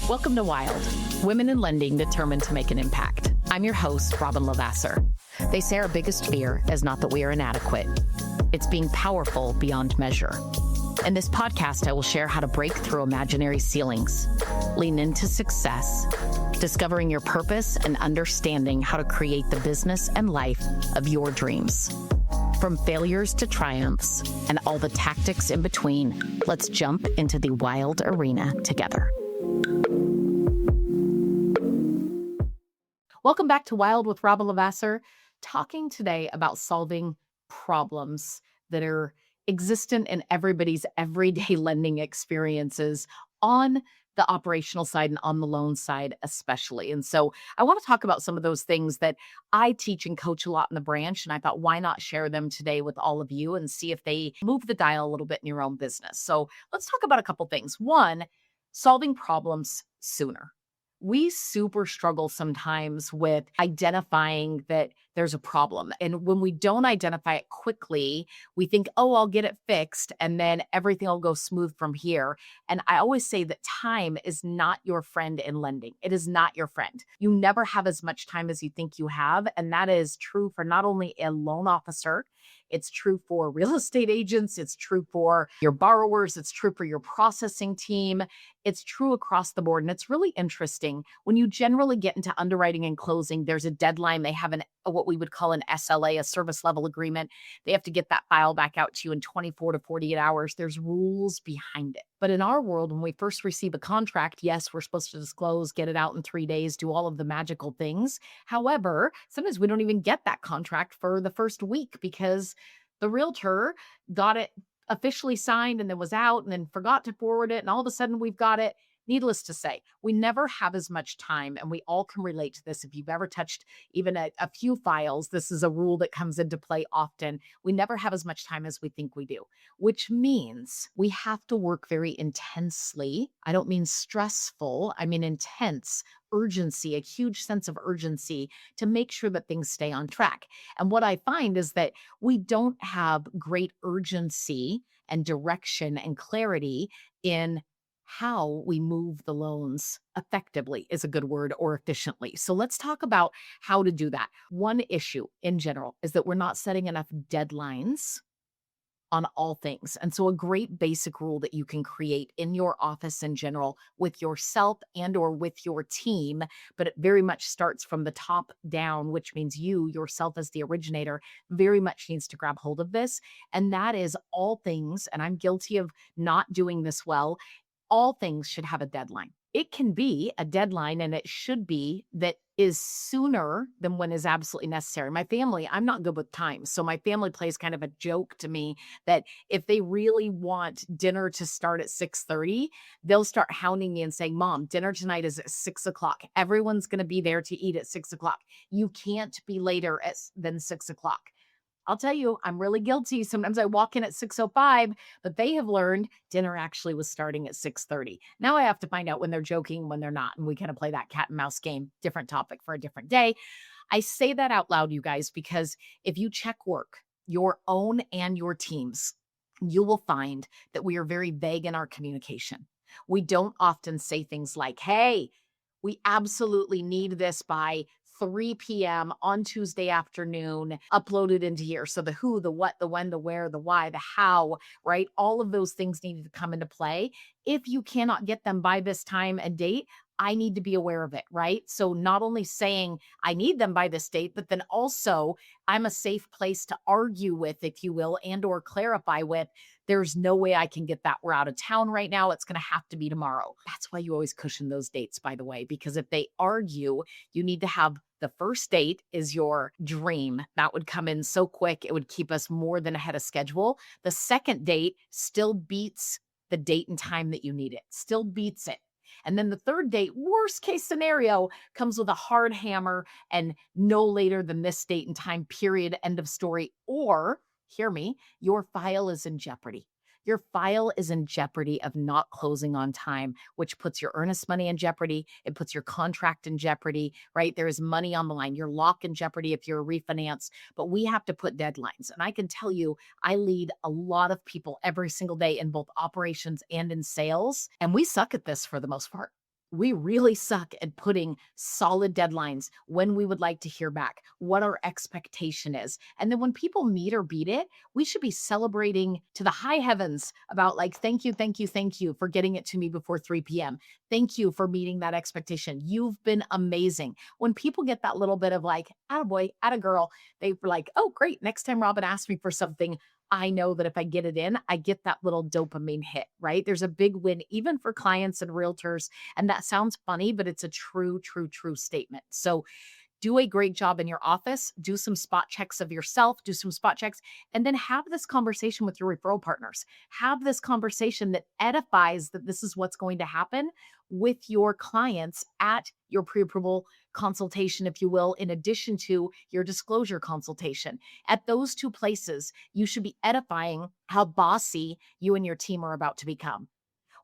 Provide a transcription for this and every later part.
Welcome to Wild, Women in Lending Determined to Make an Impact. I'm your host, Robin Lavasser. They say our biggest fear is not that we are inadequate. It's being powerful beyond measure. In this podcast, I will share how to break through imaginary ceilings, lean into success, discovering your purpose, and understanding how to create the business and life of your dreams. From failures to triumphs and all the tactics in between, let's jump into the wild arena together. Welcome back to Wild with Robin Lavasser, talking today about solving problems that are existent in everybody's everyday lending experiences on the operational side and on the loan side especially. And so I want to talk about some of those things that I teach and coach a lot in the branch. And I thought, why not share them today with all of you and see if they move the dial a little bit in your own business. So let's talk about a couple things. One, solving problems sooner. We super struggle sometimes with identifying that there's a problem. And when we don't identify it quickly, we think, oh, I'll get it fixed and then everything will go smooth from here. And I always say that time is not your friend in lending. It is not your friend. You never have as much time as you think you have. And that is true for not only a loan officer, it's true for real estate agents. It's true for your borrowers. It's true for your processing team. It's true across the board. And it's really interesting. When you generally get into underwriting and closing, there's a deadline. They have what we would call an SLA, a service level agreement. They have to get that file back out to you in 24 to 48 hours. There's rules behind it. But in our world, when we first receive a contract, yes, we're supposed to disclose, get it out in 3 days, do all of the magical things. However, sometimes we don't even get that contract for the first week because the realtor got it officially signed and then was out and then forgot to forward it. And all of a sudden we've got it. Needless to say, we never have as much time, and we all can relate to this. If you've ever touched even a few files, this is a rule that comes into play often. We never have as much time as we think we do, which means we have to work very intensely. I don't mean stressful, I mean intense. Urgency, a huge sense of urgency to make sure that things stay on track. And what I find is that we don't have great urgency and direction and clarity in how we move the loans effectively is a good word, or efficiently. So let's talk about how to do that. One issue in general is that we're not setting enough deadlines on all things. And so a great basic rule that you can create in your office in general with yourself and or with your team, but it very much starts from the top down, which means you yourself as the originator very much needs to grab hold of this. And that is all things, and I'm guilty of not doing this well, all things should have a deadline. It can be a deadline, and it should be that is sooner than when is absolutely necessary. My family, I'm not good with time. So my family plays kind of a joke to me that if they really want dinner to start at 6:30, they'll start hounding me and saying, Mom, dinner tonight is at 6:00. Everyone's going to be there to eat at 6:00. You can't be later than 6:00. I'll tell you, I'm really guilty. Sometimes I walk in at 6:05, but they have learned dinner actually was starting at 6:30. Now I have to find out when they're joking, when they're not. And we kind of play that cat and mouse game, different topic for a different day. I say that out loud, you guys, because if you check work, your own and your team's, you will find that we are very vague in our communication. We don't often say things like, hey, we absolutely need this by 3 p.m. on Tuesday afternoon, uploaded into here. So the who, the what, the when, the where, the why, the how, right? All of those things need to come into play. If you cannot get them by this time and date, I need to be aware of it, right? So not only saying I need them by this date, but then also I'm a safe place to argue with, if you will, and or clarify with, there's no way I can get that. We're out of town right now. It's going to have to be tomorrow. That's why you always cushion those dates, by the way, because if they argue, you need to have the first date is your dream. That would come in so quick. It would keep us more than ahead of schedule. The second date still beats the date and time that you need it, still beats it. And then the third date, worst case scenario, comes with a hard hammer and no later than this date and time, period, end of story. Or, hear me, your file is in jeopardy. Your file is in jeopardy of not closing on time, which puts your earnest money in jeopardy. It puts your contract in jeopardy, right? There is money on the line. Your lock in jeopardy if you're a refinance, but we have to put deadlines. And I can tell you, I lead a lot of people every single day in both operations and in sales, and we suck at this for the most part. we really suck at putting solid deadlines when we would like to hear back, what our expectation is. And then when people meet or beat it, we should be celebrating to the high heavens about like, thank you, thank you, thank you for getting it to me before 3 p.m. Thank you for meeting that expectation. You've been amazing. When people get that little bit of like, attaboy, attagirl, they're like, oh, great. Next time Robin asks me for something, I know that if I get it in, I get that little dopamine hit, right? There's a big win, even for clients and realtors. And that sounds funny, but it's a true, true, true statement. So do a great job in your office, do some spot checks of yourself, do some spot checks, and then have this conversation with your referral partners. Have this conversation that edifies that this is what's going to happen with your clients at your pre approval consultation, if you will, in addition to your disclosure consultation. At those two places, you should be edifying how bossy you and your team are about to become,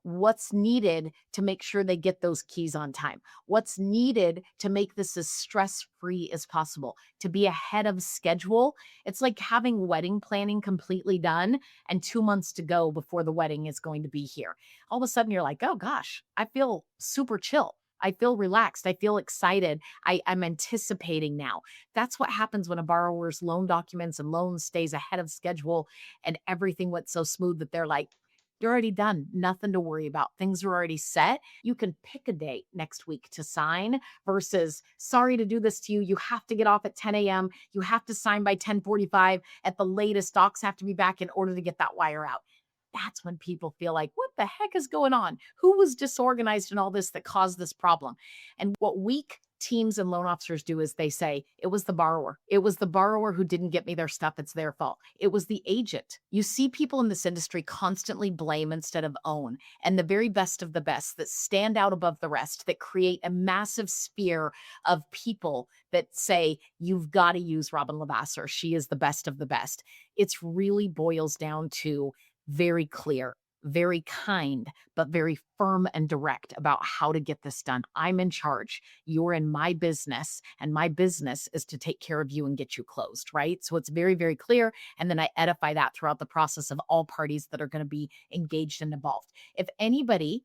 what's needed to make sure they get those keys on time, what's needed to make this as stress free as possible, to be ahead of schedule. It's like having wedding planning completely done and 2 months to go before the wedding is going to be here. All of a sudden, you're like, oh gosh, I feel super chill. I feel relaxed. I feel excited. I'm anticipating now. That's what happens when a borrower's loan documents and loans stays ahead of schedule and everything went so smooth that they're like, you're already done. Nothing to worry about. Things are already set. You can pick a date next week to sign versus sorry to do this to you. You have to get off at 10 a.m. You have to sign by 10:45 at the latest. Docs have to be back in order to get that wire out. That's when people feel like, what the heck is going on? Who was disorganized in all this that caused this problem? And what weak teams and loan officers do is they say, it was the borrower. It was the borrower who didn't get me their stuff. It's their fault. It was the agent. You see people in this industry constantly blame instead of own. And the very best of the best that stand out above the rest, that create a massive sphere of people that say, you've got to use Robin Lavasser. She is the best of the best. It's really boils down to very clear, very kind, but very firm and direct about how to get this done. I'm in charge. You're in my business, and my business is to take care of you and get you closed, right? So it's very, very clear. And then I edify that throughout the process of all parties that are going to be engaged and involved. If anybody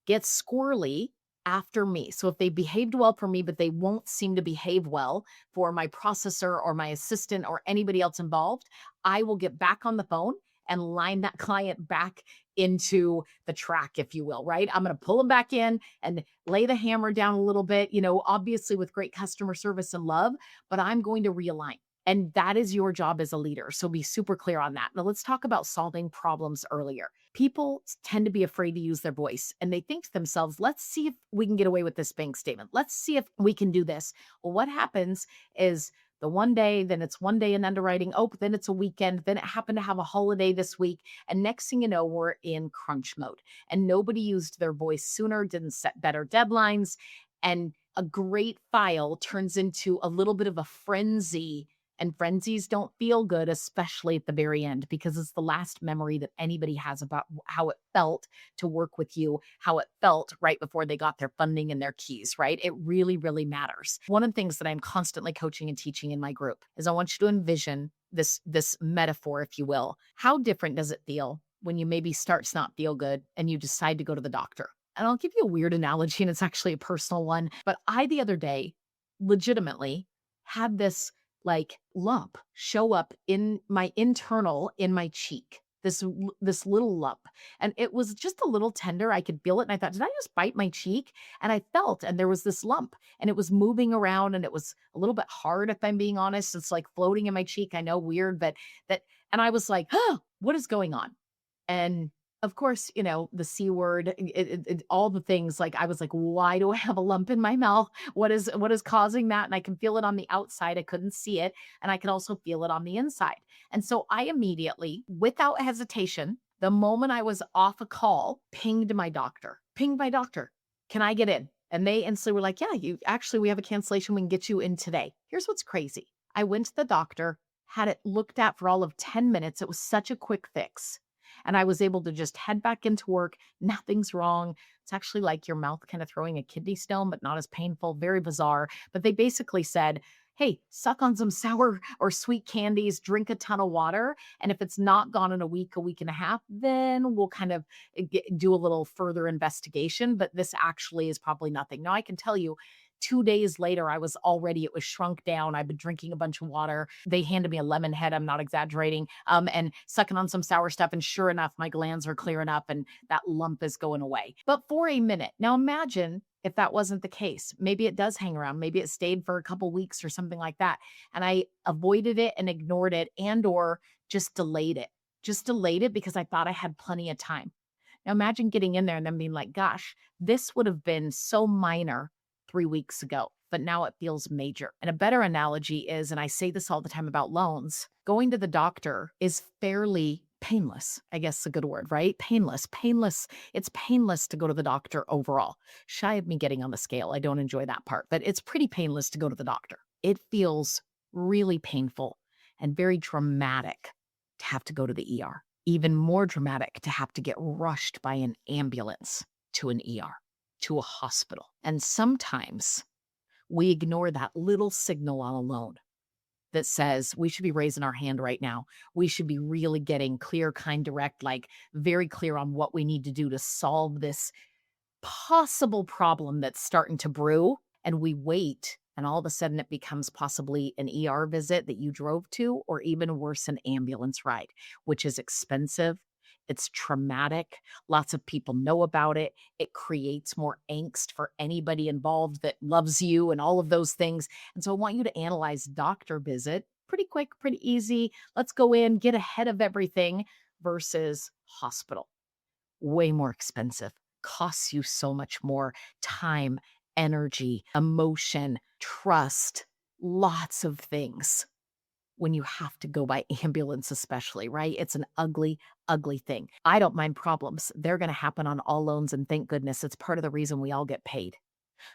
gets squirrely after me, so if they behaved well for me, but they won't seem to behave well for my processor or my assistant or anybody else involved, I will get back on the phone and line that client back into the track, if you will, right? I'm going to pull them back in and lay the hammer down a little bit, obviously with great customer service and love, but I'm going to realign. And that is your job as a leader. So be super clear on that. Now let's talk about solving problems earlier. People tend to be afraid to use their voice and they think to themselves, let's see if we can get away with this bank statement. Let's see if we can do this. Well, what happens is the one day, then it's one day in underwriting. Oh, then it's a weekend. Then it happened to have a holiday this week. And next thing you know, we're in crunch mode. And nobody used their voice sooner, didn't set better deadlines. And a great file turns into a little bit of a frenzy. And frenzies don't feel good, especially at the very end, because it's the last memory that anybody has about how it felt to work with you, how it felt right before they got their funding and their keys, right? It really, really matters. One of the things that I'm constantly coaching and teaching in my group is I want you to envision this metaphor, if you will. How different does it feel when you maybe start to not feel good and you decide to go to the doctor? And I'll give you a weird analogy, and it's actually a personal one. But I, the other day, legitimately had this like lump show up in my in my cheek, this little lump, and it was just a little tender. I could feel it and I thought, did I just bite my cheek? And I felt, and there was this lump and it was moving around and it was a little bit hard, if I'm being honest. It's like floating in my cheek. I know, weird, but and I was like, oh, what is going on? And of course, the C word, all the things, like I was like, why do I have a lump in my mouth? What is causing that? And I can feel it on the outside. I couldn't see it. And I can also feel it on the inside. And so I immediately, without hesitation, the moment I was off a call, pinged my doctor. Pinged my doctor. Can I get in? And they instantly were like, yeah, we have a cancellation. We can get you in today. Here's what's crazy. I went to the doctor, had it looked at for all of 10 minutes. It was such a quick fix. And I was able to just head back into work. Nothing's wrong. It's actually like your mouth kind of throwing a kidney stone, but not as painful. Very bizarre. But they basically said, hey, suck on some sour or sweet candies, drink a ton of water. And if it's not gone in a week and a half, then we'll kind of do a little further investigation. But this actually is probably nothing. Now, I can tell you, 2 days later, it was shrunk down. I've been drinking a bunch of water. They handed me a lemon head. I'm not exaggerating. And sucking on some sour stuff. And sure enough, my glands are clearing up and that lump is going away. But for a minute, now imagine if that wasn't the case. Maybe it does hang around. Maybe it stayed for a couple weeks or something like that. And I avoided it and ignored it and or just delayed it. Just delayed it because I thought I had plenty of time. Now imagine getting in there and then being like, gosh, this would have been so minor 3 weeks ago, but now it feels major. And a better analogy is, and I say this all the time about loans, going to the doctor is fairly painless. I guess is a good word, right? Painless, painless. It's painless to go to the doctor overall. Shy of me getting on the scale. I don't enjoy that part, but it's pretty painless to go to the doctor. It feels really painful and very dramatic to have to go to the ER. Even more dramatic to have to get rushed by an ambulance to an ER, to a hospital. And sometimes we ignore that little signal on a loan that says we should be raising our hand right now. We should be really getting clear, kind, direct, like very clear on what we need to do to solve this possible problem that's starting to brew. And we wait, and all of a sudden it becomes possibly an ER visit that you drove to, or even worse, an ambulance ride, which is expensive. It's traumatic. Lots of people know about it. It creates more angst for anybody involved that loves you and all of those things. And so I want you to analyze doctor visit pretty quick, pretty easy. Let's go in, get ahead of everything versus hospital. Way more expensive, costs you so much more time, energy, emotion, trust, lots of things when you have to go by ambulance, especially, right? It's an ugly, ugly thing. I don't mind problems. They're going to happen on all loans. And thank goodness it's part of the reason we all get paid.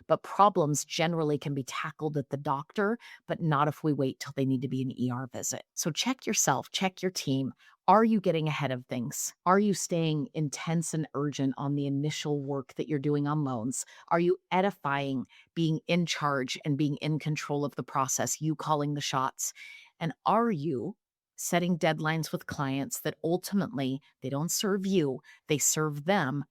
But problems generally can be tackled at the doctor, but not if we wait till they need to be an ER visit. So check yourself, check your team. Are you getting ahead of things? Are you staying intense and urgent on the initial work that you're doing on loans? Are you edifying, being in charge and being in control of the process, you calling the shots? And are you setting deadlines with clients that ultimately they don't serve you, they serve them,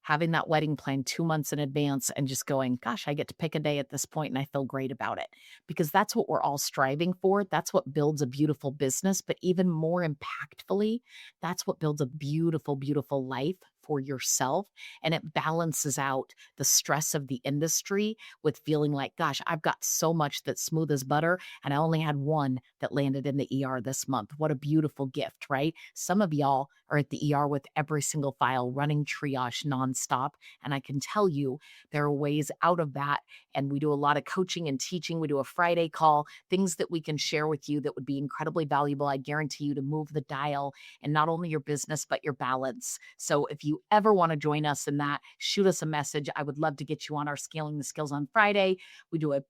having that wedding plan 2 months in advance and just going, gosh, I get to pick a day at this point and I feel great about it. Because that's what we're all striving for. That's what builds a beautiful business. But even more impactfully, that's what builds a beautiful, beautiful life for yourself. And it balances out the stress of the industry with feeling like, gosh, I've got so much that's smooth as butter. And I only had one that landed in the ER this month. What a beautiful gift, right? Some of y'all are at the ER with every single file running triage nonstop. And I can tell you there are ways out of that. And we do a lot of coaching and teaching. We do a Friday call, things that we can share with you that would be incredibly valuable. I guarantee you to move the dial and not only your business, but your balance. So if you ever want to join us in that, shoot us a message. I would love to get you on our Scaling the Skills on Friday. We do a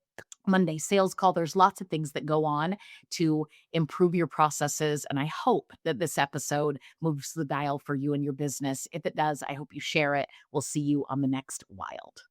Monday sales call. There's lots of things that go on to improve your processes. And I hope that this episode moves the dial for you and your business. If it does, I hope you share it. We'll see you on the next Wild.